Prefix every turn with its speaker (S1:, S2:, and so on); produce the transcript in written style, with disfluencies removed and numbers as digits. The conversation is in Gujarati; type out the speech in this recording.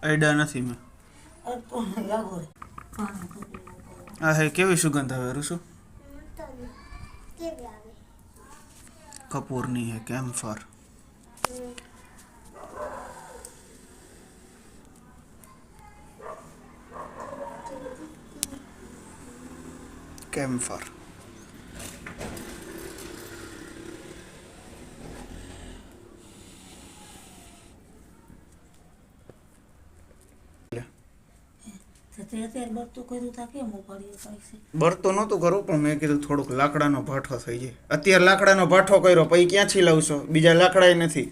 S1: આઈડા નથી મેં. આ હે કેવી સુગંધ આવે રૂસુ? કપૂરની હે કેમ્ફર. કેમ્ફર બરતો નહોતું કરવું પણ મેં કીધું થોડુંક લાકડાનો ભાઠો થઈ જાય. અત્યારે લાકડાનો ભાઠો કર્યો પછી ક્યાંથી લાવશો? બીજા લાકડા નથી.